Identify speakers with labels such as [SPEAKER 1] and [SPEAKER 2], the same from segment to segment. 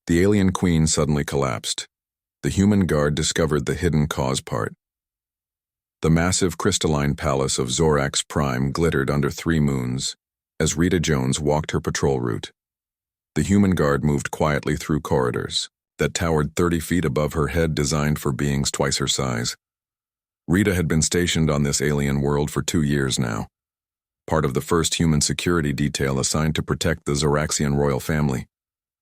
[SPEAKER 1] The alien queen suddenly collapsed. The human guard discovered the hidden cause part. The massive crystalline palace of Zorax Prime glittered under 3 moons as Rita Jones walked her patrol route. The human guard moved quietly through corridors that towered 30 feet above her head, designed for beings twice her size. Rita had been stationed on this alien world for 2 years now, part of the first human security detail assigned to protect the Zoraxian royal family.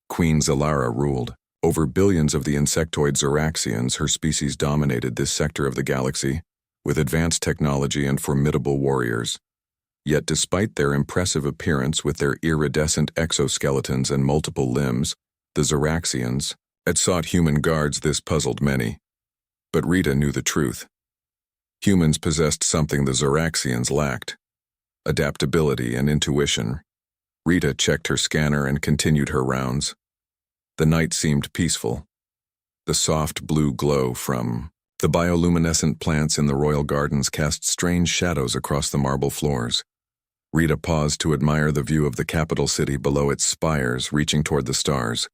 [SPEAKER 1] Queen Zalara ruled. Over billions of the insectoid Zoraxians, her species dominated this sector of the galaxy, with advanced technology and formidable warriors. Yet despite their impressive appearance with their iridescent exoskeletons and multiple limbs, the Zoraxians had sought human guards. This puzzled many. But Rita knew the truth. Humans possessed something the Zoraxians lacked: adaptability and intuition. Rita checked her scanner and continued her rounds. The night seemed peaceful. The soft blue glow from the bioluminescent plants in the royal gardens cast strange shadows across the marble floors. Rita paused to admire the view of the capital city below its spires reaching toward the stars.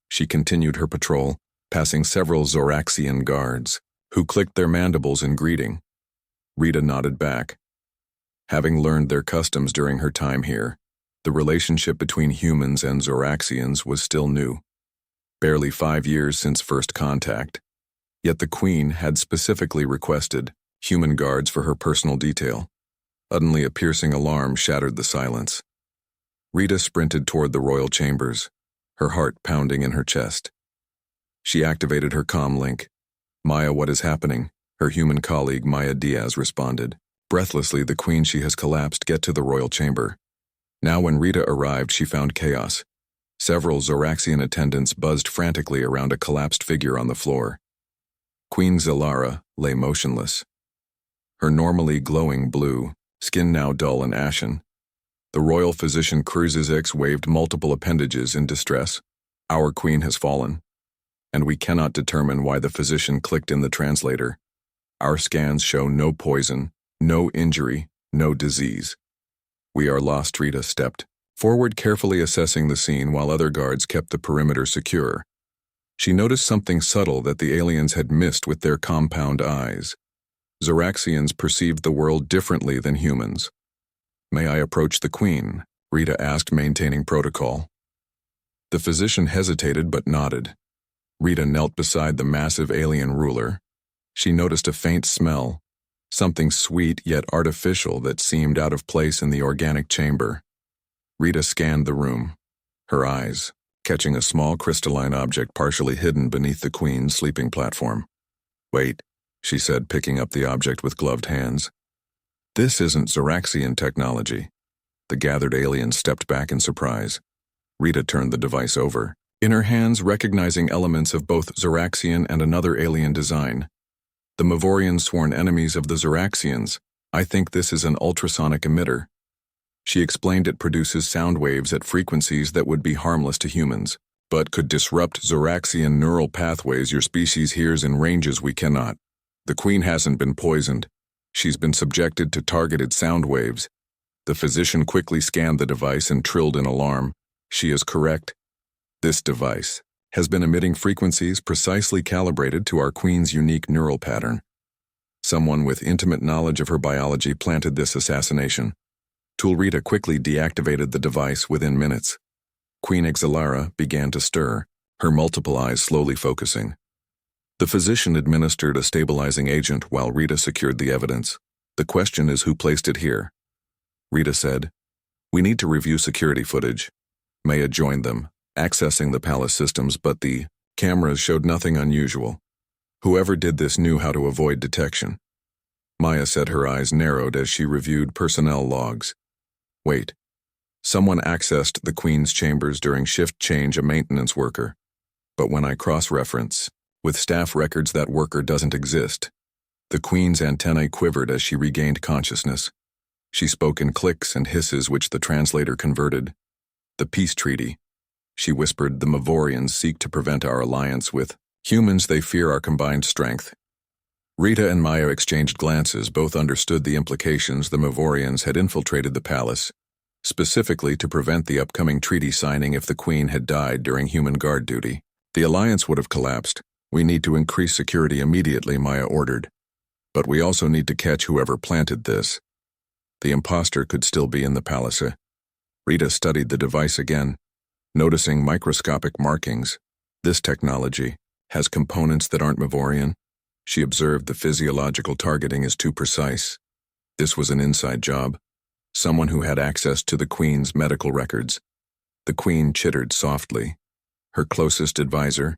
[SPEAKER 1] She continued her patrol, passing several Zoraxian guards, who clicked their mandibles in greeting. Rita nodded back. Having learned their customs during her time here, the relationship between humans and Zoraxians was still new. Barely 5 years since first contact. Yet the Queen had specifically requested human guards for her personal detail. Suddenly a piercing alarm shattered the silence. Rita sprinted toward the royal chambers, her heart pounding in her chest. She activated her comm link. "Maya, what is happening?" Her human colleague Maya Diaz responded. Breathlessly, "The Queen, she has collapsed. Get to the royal chamber." Now when Rita arrived, she found chaos. Several Zoraxian attendants buzzed frantically around a collapsed figure on the floor. Queen Zalara lay motionless. Her normally glowing blue skin now dull and ashen. The royal physician Cruzix waved multiple appendages in distress. "Our queen has fallen." And we cannot determine why. The physician clicked in the translator. "Our scans show no poison, no injury, no disease." "We are lost." Rita stepped forward, carefully assessing the scene while other guards kept the perimeter secure. She noticed something subtle that the aliens had missed with their compound eyes. Zoraxians perceived the world differently than humans. "May I approach the Queen?" Rita asked, maintaining protocol. The physician hesitated but nodded. Rita knelt beside the massive alien ruler. She noticed a faint smell, something sweet yet artificial that seemed out of place in the organic chamber. Rita scanned the room, her eyes catching a small crystalline object partially hidden beneath the Queen's sleeping platform. "Wait," she said, picking up the object with gloved hands. "This isn't Zoraxian technology." The gathered aliens stepped back in surprise. Rita turned the device over, in her hands recognizing elements of both Zoraxian and another alien design. "The Mavorians, sworn enemies of the Zoraxians. I think this is an ultrasonic emitter." She explained it produces sound waves at frequencies that would be harmless to humans, but could disrupt Zoraxian neural pathways your species hears in ranges we cannot. "The Queen hasn't been poisoned. She's been subjected to targeted sound waves." The physician quickly scanned the device and trilled in alarm. "She is correct. This device has been emitting frequencies precisely calibrated to our Queen's unique neural pattern. Someone with intimate knowledge of her biology planted this assassination." Rita quickly deactivated the device within minutes. Queen Zalara began to stir, her multiple eyes slowly focusing. The physician administered a stabilizing agent while Rita secured the evidence. "The question is who placed it here?" Rita said, "We need to review security footage." Maya joined them, accessing the palace systems, but the cameras showed nothing unusual. Whoever did this knew how to avoid detection. Maya said, her eyes narrowed as she reviewed personnel logs. "Wait. Someone accessed the Queen's chambers during shift change, a maintenance worker. But when I cross-reference with staff records, that worker doesn't exist." The Queen's antennae quivered as she regained consciousness. She spoke in clicks and hisses which the translator converted. "The peace treaty," she whispered. "The Mavorians seek to prevent our alliance with humans. They fear our combined strength." Rita and Maya exchanged glances. Both understood the implications. The Mavorians had infiltrated the palace, specifically to prevent the upcoming treaty signing if the Queen had died during human guard duty. The alliance would have collapsed. We need to increase security immediately, Maya ordered. But we also need to catch whoever planted this. The imposter could still be in the palace. Rita studied the device again, noticing microscopic markings. This technology has components that aren't Mavorian. She observed the physiological targeting is too precise. This was an inside job. Someone who had access to the Queen's medical records. The Queen chittered softly. Her closest advisor,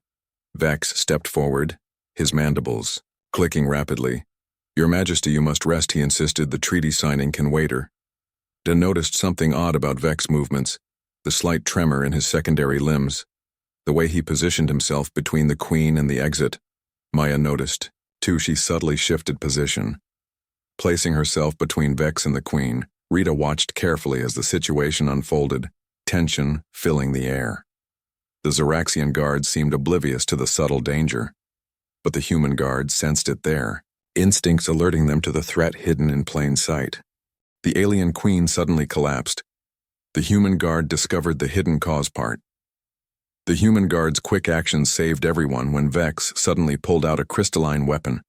[SPEAKER 1] Vex, stepped forward, his mandibles clicking rapidly. Your Majesty, you must rest, he insisted. The treaty signing can wait. Dan noticed something odd about Vex's movements, the slight tremor in his secondary limbs, the way he positioned himself between the Queen and the exit. Maya noticed, too. She subtly shifted position. Placing herself between Vex and the Queen, Rita watched carefully as the situation unfolded, tension filling the air. The Zoraxian guards seemed oblivious to the subtle danger, but the human guards sensed it there, instincts alerting them to the threat hidden in plain sight. The alien Queen suddenly collapsed. The human guard discovered the hidden cause part. The human guard's quick actions saved everyone when Vex suddenly pulled out a crystalline weapon.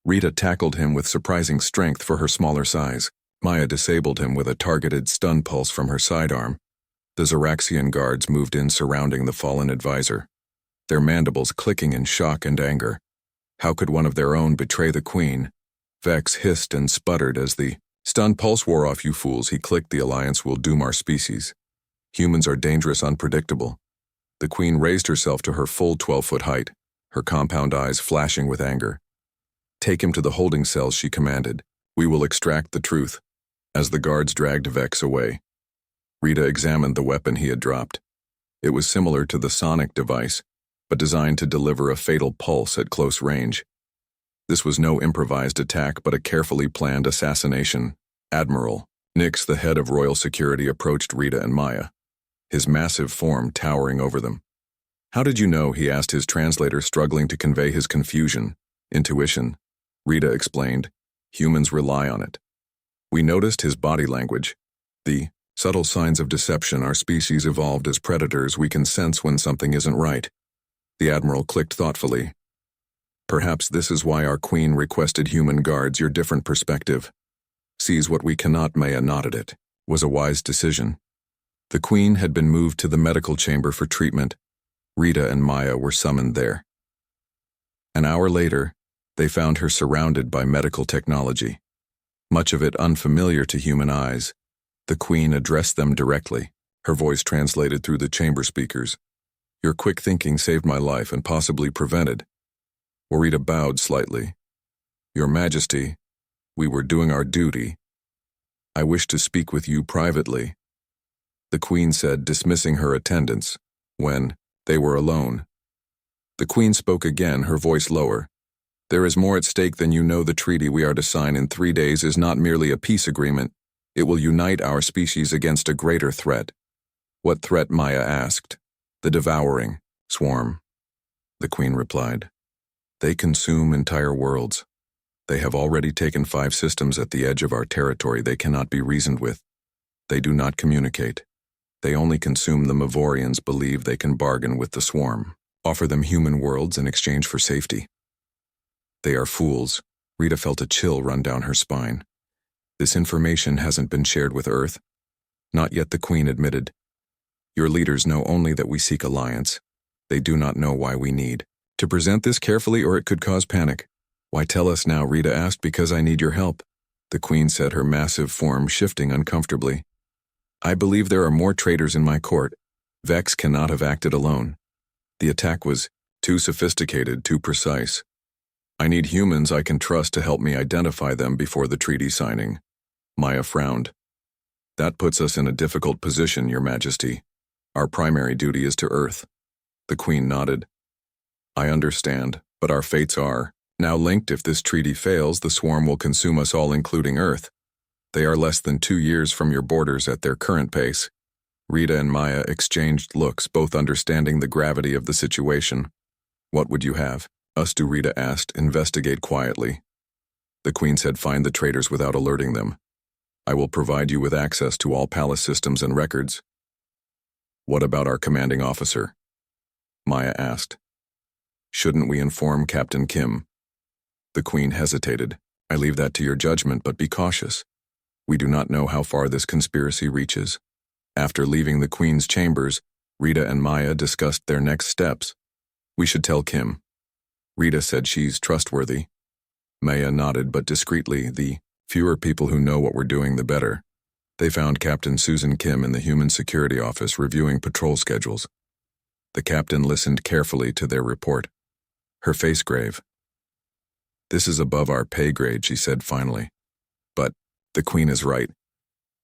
[SPEAKER 1] Rita tackled him with surprising strength for her smaller size. Maya disabled him with a targeted stun pulse from her sidearm. The Zoraxian guards moved in, surrounding the fallen advisor, their mandibles clicking in shock and anger. How could one of their own betray the Queen? Vex hissed and sputtered as the stun pulse wore off. You fools, he clicked. The alliance will doom our species. Humans are dangerous, unpredictable. The Queen raised herself to her full 12-foot height, her compound eyes flashing with anger. Take him to the holding cells, she commanded. We will extract the truth. As the guards dragged Vex away, Rita examined the weapon he had dropped. It was similar to the sonic device, but designed to deliver a fatal pulse at close range. This was no improvised attack, but a carefully planned assassination. Admiral Nix, the head of royal security, approached Rita and Maya, his massive form towering over them. How did you know? He asked his translator, struggling to convey his confusion. Intuition, Rita explained. Humans rely on it. We noticed his body language. The subtle signs of deception. Our species evolved as predators. We can sense when something isn't right. The Admiral clicked thoughtfully. Perhaps this is why our Queen requested human guards. Your different perspective sees what we cannot. Maya nodded. It was a wise decision. The Queen had been moved to the medical chamber for treatment. Rita and Maya were summoned there. An hour later, they found her surrounded by medical technology, much of it unfamiliar to human eyes. The Queen addressed them directly, her voice translated through the chamber speakers. Your quick thinking saved my life and possibly prevented. Rita bowed slightly. Your Majesty, we were doing our duty. I wish to speak with you privately, the Queen said, dismissing her attendants, when they were alone. The Queen spoke again, her voice lower. There is more at stake than you know. The treaty we are to sign in 3 days is not merely a peace agreement. It will unite our species against a greater threat. What threat? Maya asked. The devouring swarm, the Queen replied. They consume entire worlds. They have already taken 5 systems at the edge of our territory. They cannot be reasoned with. They do not communicate. They only consume. The Mavorians believe they can bargain with the swarm, offer them human worlds in exchange for safety. They are fools. Rita felt a chill run down her spine. This information hasn't been shared with Earth. Not yet, the Queen admitted. Your leaders know only that we seek alliance. They do not know why we need to present this carefully, or it could cause panic. Why tell us now? Rita asked. Because I need your help, the Queen said, her massive form shifting uncomfortably. I believe there are more traitors in my court. Vex cannot have acted alone. The attack was too sophisticated, too precise. I need humans I can trust to help me identify them before the treaty signing. Maya frowned. That puts us in a difficult position, Your Majesty. Our primary duty is to Earth. The Queen nodded. I understand, but our fates are now linked. If this treaty fails, the swarm will consume us all, including Earth. They are less than 2 years from your borders at their current pace. Rita and Maya exchanged looks, both understanding the gravity of the situation. What would you have us do? Rita asked. Investigate quietly. The Queen said, find the traitors without alerting them. I will provide you with access to all palace systems and records. What about our commanding officer? Maya asked. Shouldn't we inform Captain Kim? The Queen hesitated. I leave that to your judgment, but be cautious. We do not know how far this conspiracy reaches. After leaving the Queen's chambers, Rita and Maya discussed their next steps. We should tell Kim. Rita said she's trustworthy. Maya nodded, but discreetly. The fewer people who know what we're doing, the better. They found Captain Susan Kim in the Human Security Office reviewing patrol schedules. The captain listened carefully to their report, her face grave. This is above our pay grade, she said finally. But the Queen is right.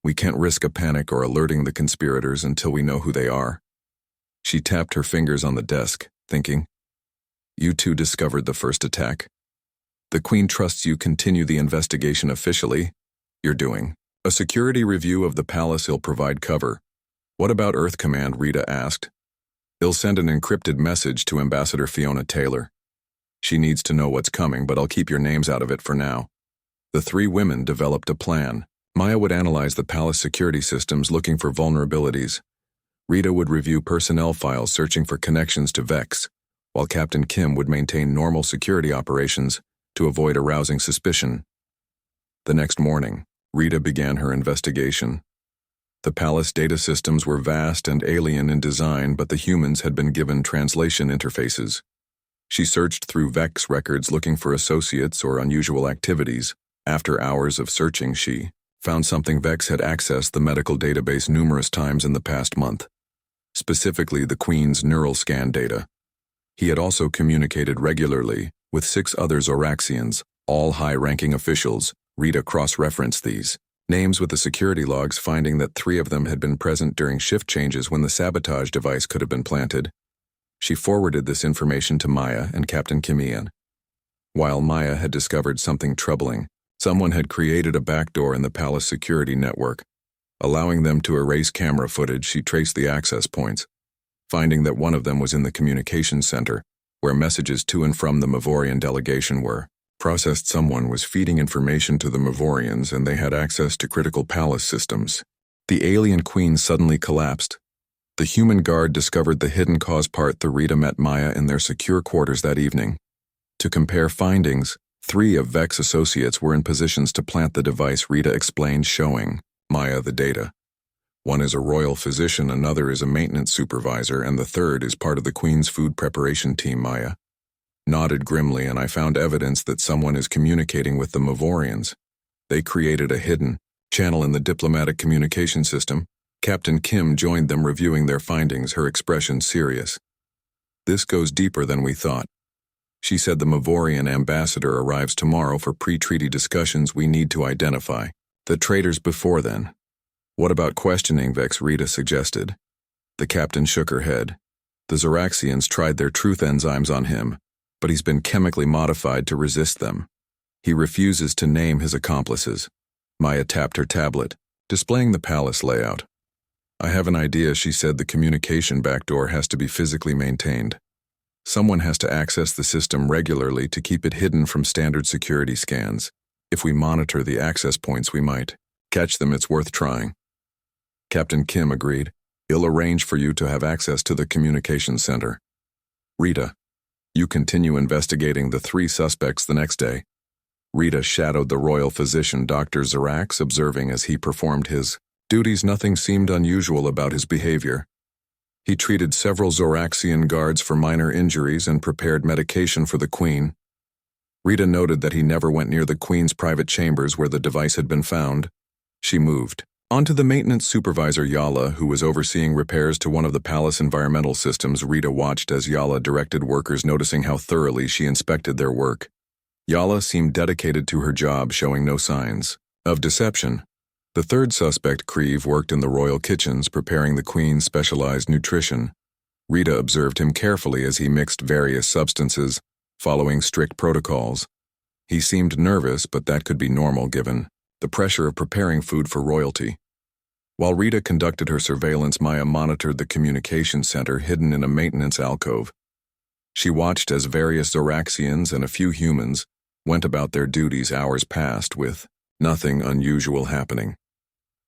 [SPEAKER 1] We can't risk a panic or alerting the conspirators until we know who they are. She tapped her fingers on the desk, thinking. You two discovered the first attack. The Queen trusts you continue the investigation officially. You're doing a security review of the palace. He'll provide cover. What about Earth Command? Rita asked. He'll send an encrypted message to Ambassador Fiona Taylor. She needs to know what's coming, but I'll keep your names out of it for now. The three women developed a plan. Maya would analyze the palace security systems looking for vulnerabilities. Rita would review personnel files searching for connections to Vex, while Captain Kim would maintain normal security operations to avoid arousing suspicion. The next morning, Rita began her investigation. The palace data systems were vast and alien in design, but the humans had been given translation interfaces. She searched through Vex records looking for associates or unusual activities. After hours of searching, she found something. Vex had accessed the medical database numerous times in the past month, specifically the Queen's neural scan data. He had also communicated regularly with 6 other Zoraxians, all high-ranking officials. Rita cross-referenced these names with the security logs, finding that 3 of them had been present during shift changes when the sabotage device could have been planted. She forwarded this information to Maya and Captain Kim Ian. While Maya had discovered something troubling, someone had created a backdoor in the palace security network, allowing them to erase camera footage. She traced the access points, finding that one of them was in the communications center, where messages to and from the Mavorian delegation were processed. Someone was feeding information to the Mavorians, and they had access to critical palace systems. The alien Queen suddenly collapsed. The human guard discovered the hidden cause part. The Rita met Maya in their secure quarters that evening. To compare findings, 3 of Vex associates were in positions to plant the device. Rita explained, showing Maya the data. One is a royal physician, another is a maintenance supervisor, and the third is part of the Queen's food preparation team. Maya nodded grimly, and I found evidence that someone is communicating with the Mavorians. They created a hidden channel in the diplomatic communication system. Captain Kim joined them, reviewing their findings, her expression serious. This goes deeper than we thought. She said the Mavorian ambassador arrives tomorrow for pre-treaty discussions. We need to identify the traitors before then. What about questioning Vex? Rita suggested. The captain shook her head. The Zoraxians tried their truth enzymes on him, but he's been chemically modified to resist them. He refuses to name his accomplices. Maya tapped her tablet, displaying the palace layout. I have an idea, she said. The communication backdoor has to be physically maintained. Someone has to access the system regularly to keep it hidden from standard security scans. If we monitor the access points, we might catch them. It's worth trying. Captain Kim agreed. He'll arrange for you to have access to the communications center. Rita, you continue investigating the 3 suspects the next day. Rita shadowed the royal physician, Dr. Zorax, observing as he performed his duties. Nothing seemed unusual about his behavior. He treated several Zoraxian guards for minor injuries and prepared medication for the Queen. Rita noted that he never went near the Queen's private chambers where the device had been found. She moved on to the maintenance supervisor, Yala, who was overseeing repairs to one of the palace environmental systems. Rita watched as Yala directed workers, noticing how thoroughly she inspected their work. Yala seemed dedicated to her job, showing no signs of deception. The third suspect, Creve, worked in the royal kitchens, preparing the Queen's specialized nutrition. Rita observed him carefully as he mixed various substances, following strict protocols. He seemed nervous, but that could be normal given the pressure of preparing food for royalty. While Rita conducted her surveillance, Maya monitored the communication center hidden in a maintenance alcove. She watched as various Zoraxians and a few humans went about their duties. Hours passed with nothing unusual happening.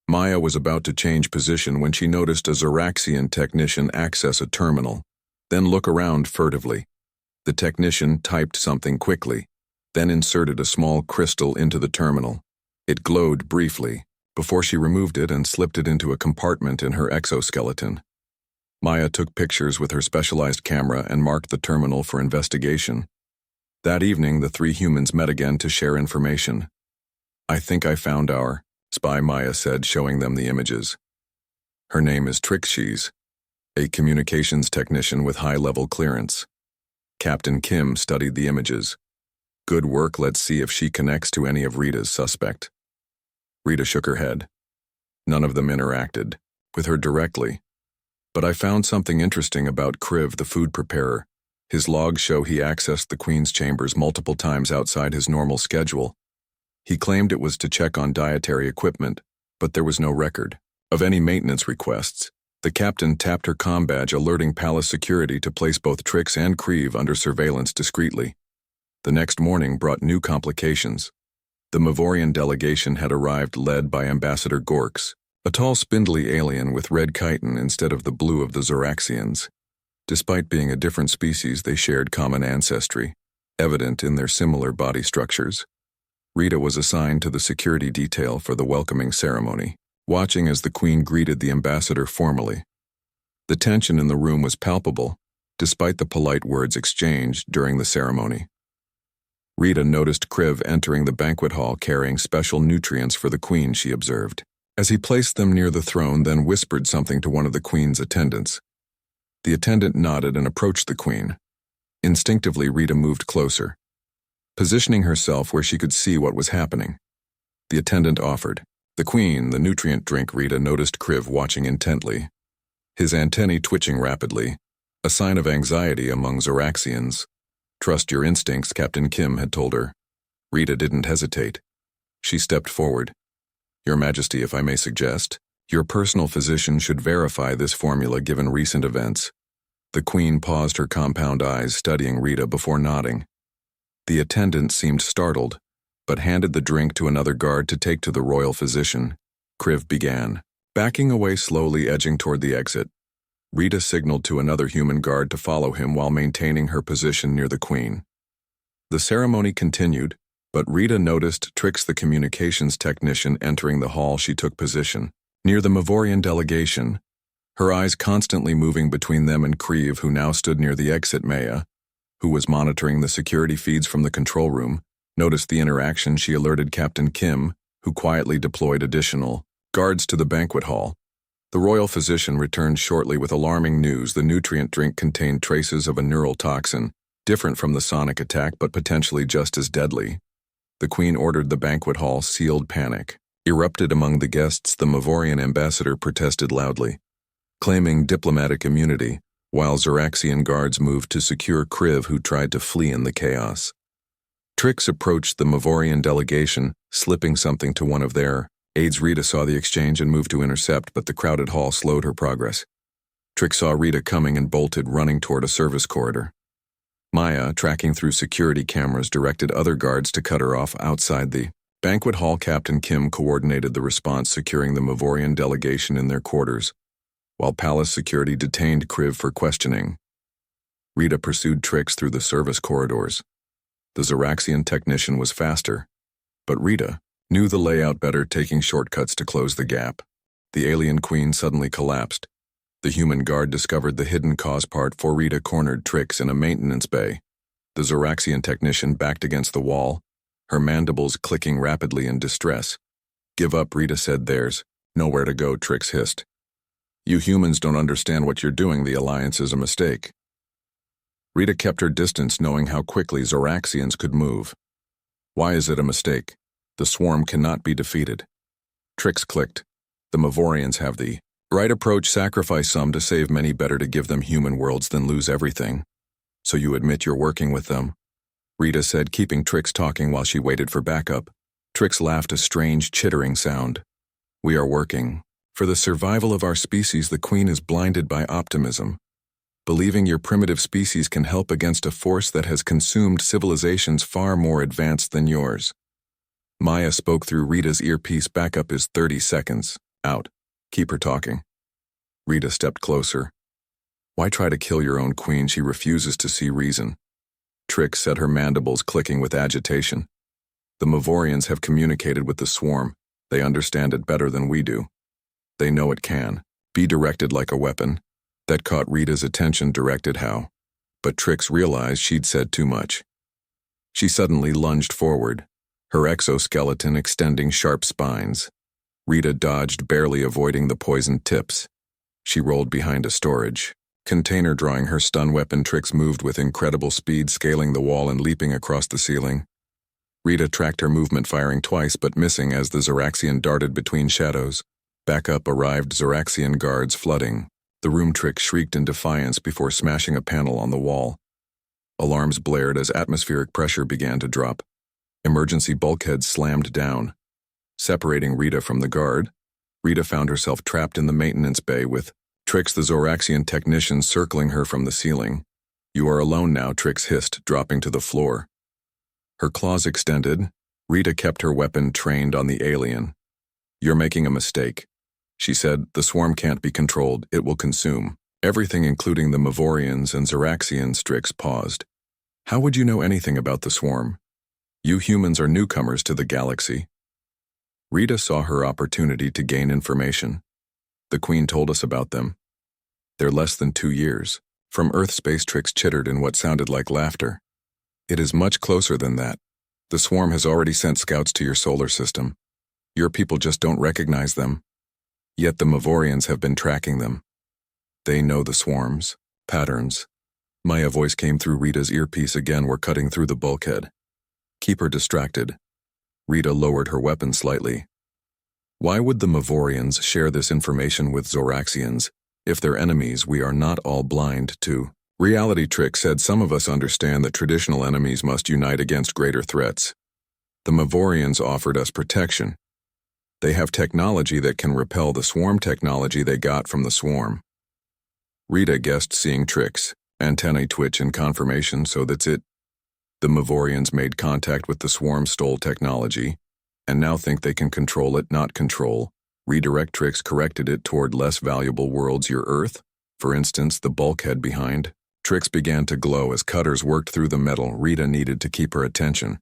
[SPEAKER 1] Maya was about to change position when she noticed a Zoraxian technician access a terminal. then look around furtively. The technician typed something quickly, then inserted a small crystal into the terminal. It glowed briefly, before she removed it and slipped it into a compartment in her exoskeleton. Maya took pictures with her specialized camera and marked the terminal for investigation. That evening, the three humans met again to share information. "I think I found our spy," Maya said, showing them the images. "Her name is Trixie, a communications technician with high-level clearance." Captain Kim studied the images. "Good work, let's see if she connects to any of Rita's suspect." Rita shook her head. None of them interacted with her directly. "But I found something interesting about Kriv, the food preparer. His logs show he accessed the Queen's chambers multiple times outside his normal schedule. He claimed it was to check on dietary equipment, but there was no record of any maintenance requests." The captain tapped her comm badge, alerting palace security to place both Trix and Kriv under surveillance discreetly. The next morning brought new complications. The Mavorian delegation had arrived, led by Ambassador Gorks, a tall spindly alien with red chitin instead of the blue of the Zoraxians. Despite being a different species, they shared common ancestry, evident in their similar body structures. Rita was assigned to the security detail for the welcoming ceremony, watching as the Queen greeted the ambassador formally. The tension in the room was palpable, despite the polite words exchanged during the ceremony. Rita noticed Kriv entering the banquet hall carrying special nutrients for the Queen, she observed, as he placed them near the throne, then whispered something to one of the Queen's attendants. The attendant nodded and approached the Queen. Instinctively, Rita moved closer, positioning herself where she could see what was happening. The attendant offered the Queen the nutrient drink. Rita noticed Kriv watching intently, his antennae twitching rapidly, a sign of anxiety among Zoraxians. "Trust your instincts," Captain Kim had told her. Rita didn't hesitate. She stepped forward. "Your Majesty, if I may suggest, your personal physician should verify this formula given recent events." The Queen paused, her compound eyes studying Rita before nodding. The attendant seemed startled, but handed the drink to another guard to take to the royal physician. Kriv began, backing away slowly, edging toward the exit. Rita signaled to another human guard to follow him while maintaining her position near the Queen. The ceremony continued, but Rita noticed Trix, the communications technician, entering the hall. She took position near the Mavorian delegation, her eyes constantly moving between them and Kriv, who now stood near the exit. Maya, who was monitoring the security feeds from the control room, noticed the interaction. She alerted Captain Kim, who quietly deployed additional guards to the banquet hall. The royal physician returned shortly with alarming news. The nutrient drink contained traces of a neural toxin, different from the sonic attack but potentially just as deadly. The Queen ordered the banquet hall sealed. Panic erupted among the guests. The Mavorian ambassador protested loudly, claiming diplomatic immunity, while Zoraxian guards moved to secure Kriv, who tried to flee in the chaos. Trix approached the Mavorian delegation, slipping something to one of their aides. Rita saw the exchange and moved to intercept, but the crowded hall slowed her progress. Trix saw Rita coming and bolted, running toward a service corridor. Maya, tracking through security cameras, directed other guards to cut her off outside the banquet hall. Captain Kim coordinated the response, securing the Mavorian delegation in their quarters, while palace security detained Kriv for questioning. Rita pursued Trix through the service corridors. The Zoraxian technician was faster, but Rita knew the layout better, taking shortcuts to close the gap. The alien Queen suddenly collapsed. The human guard discovered the hidden cause part for Rita cornered Trix in a maintenance bay. The Zoraxian technician backed against the wall, her mandibles clicking rapidly in distress. "Give up," Rita said. "There's nowhere to go," Trix hissed. "You humans don't understand what you're doing. The alliance is a mistake." Rita kept her distance, knowing how quickly Zoraxians could move. "Why is it a mistake? The swarm cannot be defeated." Trix clicked. "The Mavorians have the right approach. Sacrifice some to save many. Better to give them human worlds than lose everything." "So you admit you're working with them?" Rita said, keeping Trix talking while she waited for backup. Trix laughed, a strange chittering sound. "We are working for the survival of our species." The Queen is blinded by optimism, believing your primitive species can help against a force that has consumed civilizations far more advanced than yours. Maya spoke through Rita's earpiece. "Backup is 30 seconds. Out. Keep her talking." Rita stepped closer. Why try to kill your own queen? She refuses to see reason. Trix said, her mandibles clicking with agitation. The Mavorians have communicated with the swarm. They understand it better than we do. They know it can be directed like a weapon. That caught Rita's attention. Directed how? But Trix realized she'd said too much. She suddenly lunged forward, her exoskeleton extending sharp spines. Rita dodged, barely avoiding the poisoned tips. She rolled behind a storage container, drawing her stun weapon. Trix moved with incredible speed, scaling the wall and leaping across the ceiling. Rita tracked her movement, firing twice but missing as the Zoraxian darted between shadows. Backup arrived, Zoraxian guards flooding the room. Trix shrieked in defiance before smashing a panel on the wall. Alarms blared as atmospheric pressure began to drop. Emergency bulkheads slammed down, separating Rita from the guard. Rita found herself trapped in the maintenance bay with Trix, the Zoraxian technician, circling her from the ceiling. You are alone now, Trix hissed, dropping to the floor. Her claws extended. Rita kept her weapon trained on the alien. You're making a mistake, she said. The swarm can't be controlled. It will consume everything, including the Mavorians and Zoraxians. Trix paused. How would you know anything about the swarm? You humans are newcomers to the galaxy. Rita saw her opportunity to gain information. The Queen told us about them. They're less than 2 years from Earth space. Trix chittered in what sounded like laughter. It is much closer than that. The swarm has already sent scouts to your solar system. Your people just don't recognize them. Yet the Mavorians have been tracking them. They know the swarm's patterns. Maya's voice came through Rita's earpiece. Again, we're cutting through the bulkhead. Keep her distracted. Rita lowered her weapon slightly. Why would the Mavorians share this information with Zoraxians? If they're enemies, we are not all blind to reality. Trix said, some of us understand that traditional enemies must unite against greater threats. The Mavorians offered us protection. They have technology that can repel the swarm technology they got from the swarm. Rita guessed, seeing Trix antennae twitch in confirmation. So that's it. The Mavorians made contact with the swarm, stole technology, and now think they can control it. Not control. Redirect. Trix corrected it toward less valuable worlds. Your Earth, for instance, the bulkhead behind. Trix began to glow as cutters worked through the metal. Rita needed to keep her attention.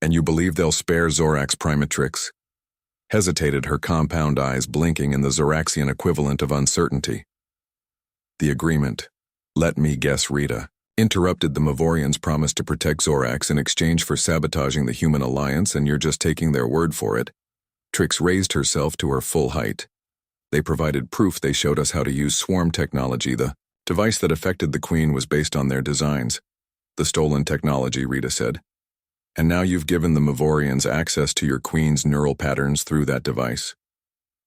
[SPEAKER 1] And you believe they'll spare Zorax Prima? Trix hesitated, her compound eyes blinking in the Zoraxian equivalent of uncertainty. The agreement. Let me guess, Rita interrupted. The Mavorians promised to protect Zorax in exchange for sabotaging the human alliance, and you're just taking their word for it. Trix raised herself to her full height. They provided proof. They showed us how to use swarm technology. The device that affected the Queen was based on their designs. The stolen technology, Rita said. And now you've given the Mavorians access to your Queen's neural patterns through that device.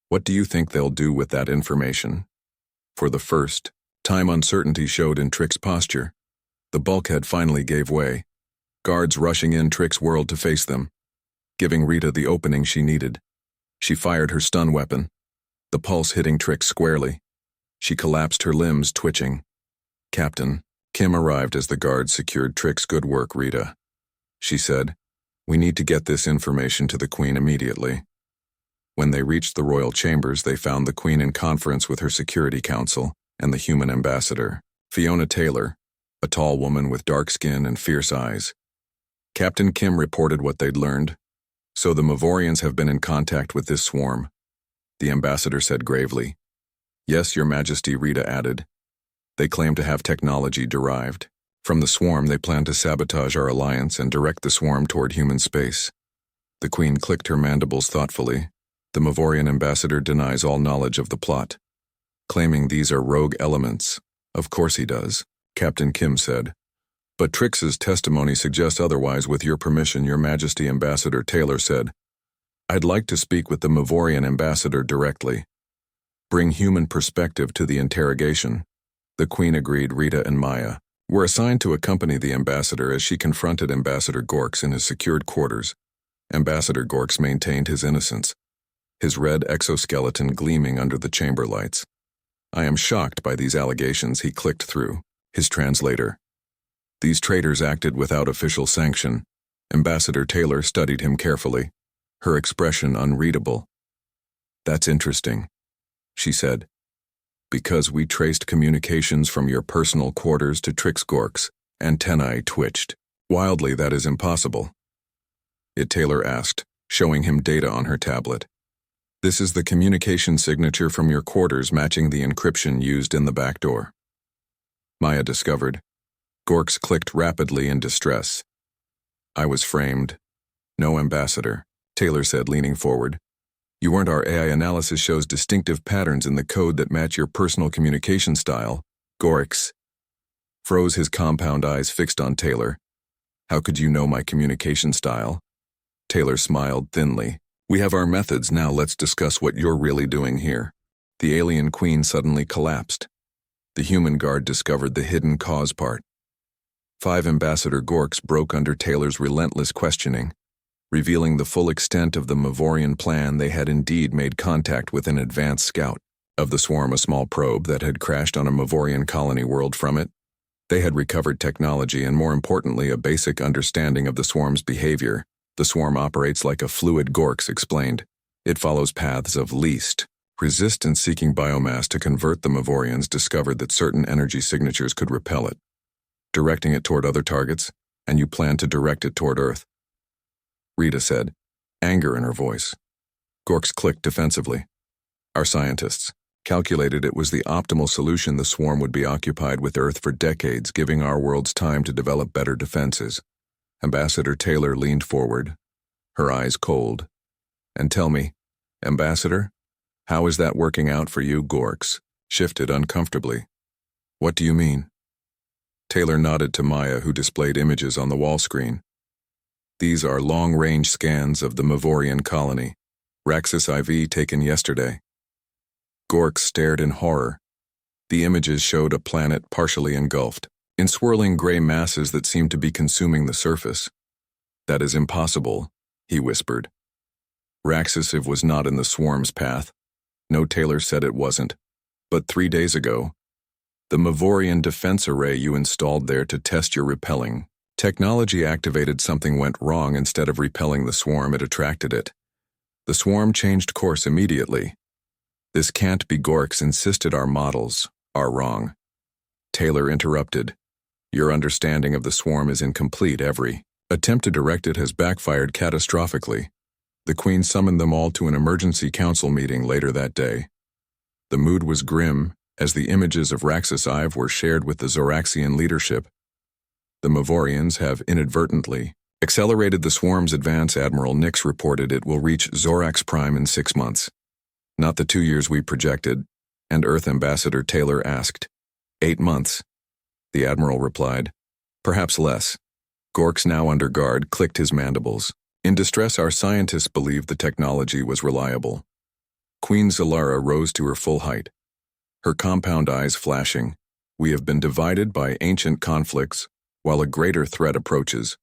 [SPEAKER 1] What do you think they'll do with that information? For the first time, uncertainty showed in Trix's posture. The bulkhead finally gave way. Guards rushing in. Trix whirled to face them, giving Rita the opening she needed. She fired her stun weapon, the pulse hitting Trix squarely. She collapsed, her limbs twitching. Captain Kim arrived as the guards secured Trix. Good work, Rita, she said. We need to get this information to the Queen immediately. When they reached the royal chambers, they found the Queen in conference with her security council and the human ambassador, Fiona Taylor, a tall woman with dark skin and fierce eyes. Captain Kim reported what they'd learned. So the Mavorians have been in contact with this swarm, the ambassador said gravely. Yes, Your Majesty, Rita added. They claim to have technology derived from the swarm. They plan to sabotage our alliance and direct the swarm toward human space. The Queen clicked her mandibles thoughtfully. The Mavorian ambassador denies all knowledge of the plot, claiming these are rogue elements. Of course he does, Captain Kim said. But Trix's testimony suggests otherwise. With your permission, Your Majesty, Ambassador Taylor said. I'd like to speak with the Mavorian ambassador directly. Bring human perspective to the interrogation. The Queen agreed. Rita and Maya were assigned to accompany the ambassador as she confronted Ambassador Gorks in his secured quarters. Ambassador Gorks maintained his innocence, his red exoskeleton gleaming under the chamber lights. I am shocked by these allegations, he clicked through his translator. These traitors acted without official sanction. Ambassador Taylor studied him carefully, her expression unreadable. That's interesting, she said. Because we traced communications from your personal quarters to Trix Gork's antennae twitched. Wildly, that is impossible. Taylor asked, showing him data on her tablet. This is the communication signature from your quarters matching the encryption used in the back door. Maya discovered. Gorks clicked rapidly in distress. I was framed. No ambassador, Taylor said, leaning forward. You weren't. Our AI analysis shows distinctive patterns in the code that match your personal communication style. Gorks froze, his compound eyes fixed on Taylor. How could you know my communication style? Taylor smiled thinly. We have our methods now. Let's discuss what you're really doing here. The alien queen suddenly collapsed. The human guard discovered the hidden cause part. 5 Ambassador Gorks broke under Taylor's relentless questioning, revealing the full extent of the Mavorian plan. They had indeed made contact with an advanced scout of the swarm, a small probe that had crashed on a Mavorian colony world. From it, they had recovered technology and, more importantly, a basic understanding of the swarm's behavior. The swarm operates like a fluid, Gorks explained. It follows paths of least resistance, seeking biomass to convert. The Mavorians discovered that certain energy signatures could repel it, directing it toward other targets, and you plan to direct it toward Earth, Rita said, anger in her voice. Gorks clicked defensively. Our scientists calculated it was the optimal solution. The swarm would be occupied with Earth for decades, giving our worlds time to develop better defenses. Ambassador Taylor leaned forward, her eyes cold. And tell me, Ambassador, how is that working out for you? Gorks shifted uncomfortably. What do you mean? Taylor nodded to Maya, who displayed images on the wall screen. These are long-range scans of the Mavorian colony, Raxus IV, taken yesterday. Gorks stared in horror. The images showed a planet partially engulfed in swirling gray masses that seemed to be consuming the surface. That is impossible, he whispered. Raxus IV was not in the swarm's path. No, Taylor said it wasn't. But 3 days ago, the Mavorian defense array you installed there to test your repelling technology activated. Something went wrong. Instead of repelling the swarm, it attracted it. The swarm changed course immediately. This can't be. Gorks insisted. Our models are wrong. Taylor interrupted. Your understanding of the swarm is incomplete. Every attempt to direct it has backfired catastrophically. The Queen summoned them all to an emergency council meeting later that day. The mood was grim as the images of Raxus IV were shared with the Zoraxian leadership. The Mavorians have inadvertently accelerated the swarm's advance. Admiral Nix reported it will reach Zorax Prime in 6 months. Not the 2 years we projected, and Earth Ambassador Taylor asked. 8 months. The Admiral replied. Perhaps less. Gorks, now under guard, clicked his mandibles. In distress, our scientists believed the technology was reliable. Queen Zalara rose to her full height, her compound eyes flashing. We have been divided by ancient conflicts, while a greater threat approaches.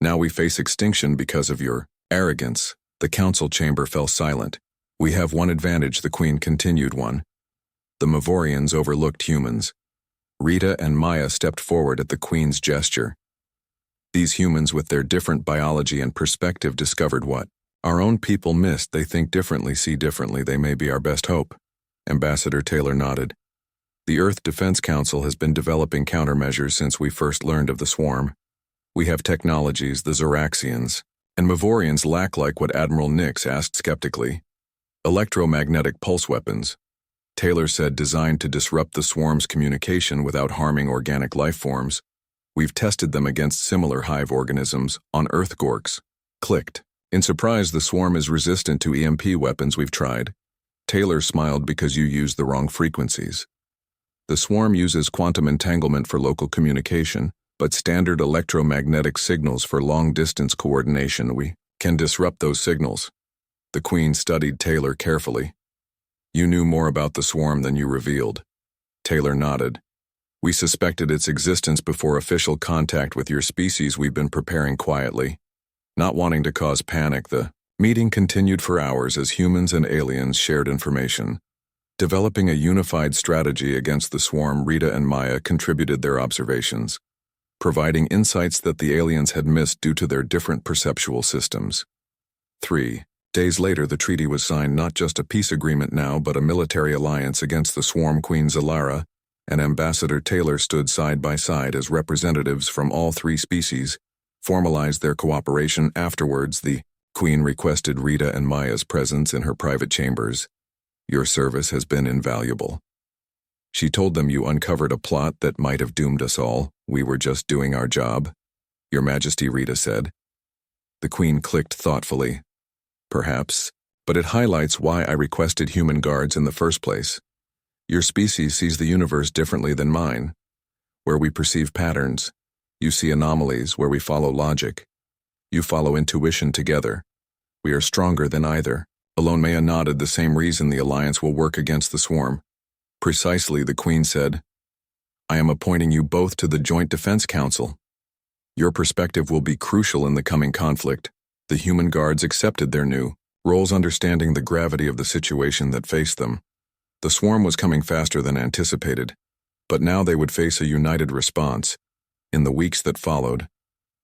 [SPEAKER 1] Now we face extinction because of your arrogance. The council chamber fell silent. We have one advantage, the Queen continued. One. The Mavorians overlooked humans. Rita and Maya stepped forward at the Queen's gesture. These humans, with their different biology and perspective, discovered what our own people missed. They think differently, see differently. They may be our best hope. Ambassador Taylor nodded. The Earth Defense Council has been developing countermeasures since we first learned of the swarm. We have technologies the Zoraxians and Mavorians lack, like what Admiral Nix asked skeptically. Electromagnetic pulse weapons, Taylor said, designed to disrupt the swarm's communication without harming organic life forms. We've tested them against similar hive organisms on Earth. Gorks clicked. In surprise, the swarm is resistant to EMP weapons we've tried. Taylor smiled. Because you used the wrong frequencies. The swarm uses quantum entanglement for local communication, but standard electromagnetic signals for long-distance coordination. We can disrupt those signals. The Queen studied Taylor carefully. You knew more about the swarm than you revealed. Taylor nodded. We suspected its existence before official contact with your species. We've been preparing quietly, not wanting to cause panic. The meeting continued for hours as humans and aliens shared information, developing a unified strategy against the swarm. Rita and Maya contributed their observations, providing insights that the aliens had missed due to their different perceptual systems. 3. Days later, the treaty was signed, not just a peace agreement now, but a military alliance against the swarm Queen Zalara, and Ambassador Taylor stood side by side as representatives from all three species formalized their cooperation. Afterwards, the Queen requested Rita and Maya's presence in her private chambers. "Your service has been invaluable." She told them, "You uncovered a plot that might have doomed us all. We were just doing our job." "Your Majesty," Rita said. The Queen clicked thoughtfully. "Perhaps, but it highlights why I requested human guards in the first place. Your species sees the universe differently than mine. Where we perceive patterns, you see anomalies. Where we follow logic, you follow intuition. Together, we are stronger than either." Alone Maya nodded. "The same reason the Alliance will work against the swarm." "Precisely," the Queen said. "I am appointing you both to the Joint Defense Council. Your perspective will be crucial in the coming conflict." The human guards accepted their new roles, understanding the gravity of the situation that faced them. The swarm was coming faster than anticipated, but now they would face a united response. In the weeks that followed,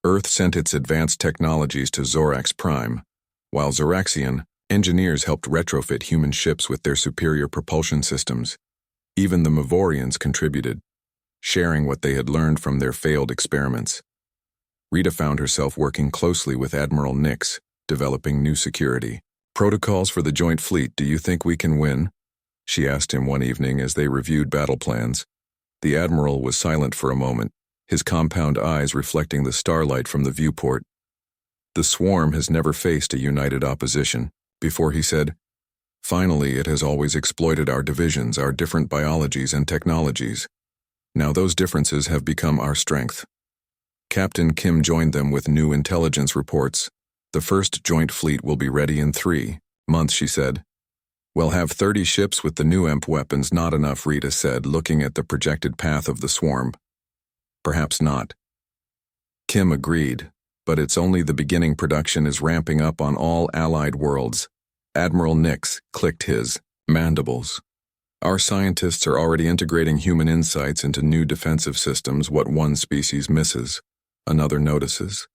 [SPEAKER 1] Earth sent its advanced technologies to Zorax Prime, while Zoraxian engineers helped retrofit human ships with their superior propulsion systems. Even the Mavorians contributed, sharing what they had learned from their failed experiments. Rita found herself working closely with Admiral Nix, developing new security protocols for the joint fleet. "Do you think we can win?" she asked him one evening as they reviewed battle plans. The Admiral was silent for a moment, his compound eyes reflecting the starlight from the viewport. "The swarm has never faced a united opposition before," he said. "Finally, it has always exploited our divisions, our different biologies and technologies. Now those differences have become our strength." Captain Kim joined them with new intelligence reports. "The first joint fleet will be ready in 3 months, she said. "We'll have 30 ships with the new EMP weapons." "Not enough," Rita said, looking at the projected path of the swarm. "Perhaps not." Kim agreed, "but it's only the beginning. Production is ramping up on all allied worlds." Admiral Nix clicked his mandibles. "Our scientists are already integrating human insights into new defensive systems. What one species misses, another notices."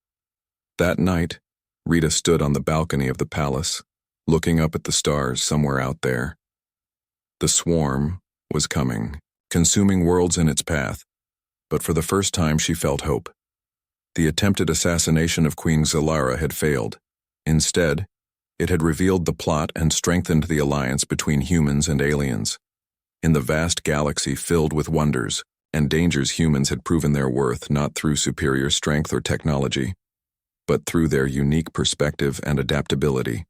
[SPEAKER 1] That night, Rita stood on the balcony of the palace, looking up at the stars somewhere out there. The swarm was coming, consuming worlds in its path, but for the first time she felt hope. The attempted assassination of Queen Zalara had failed. Instead, it had revealed the plot and strengthened the alliance between humans and aliens. In the vast galaxy filled with wonders and dangers, humans had proven their worth not through superior strength or technology, but through their unique perspective and adaptability.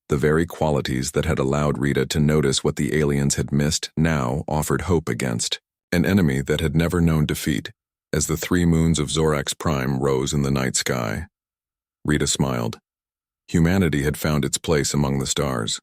[SPEAKER 1] The very qualities that had allowed Rita to notice what the aliens had missed now offered hope against an enemy that had never known defeat. As the 3 moons of Zorax Prime rose in the night sky, Rita smiled. Humanity had found its place among the stars.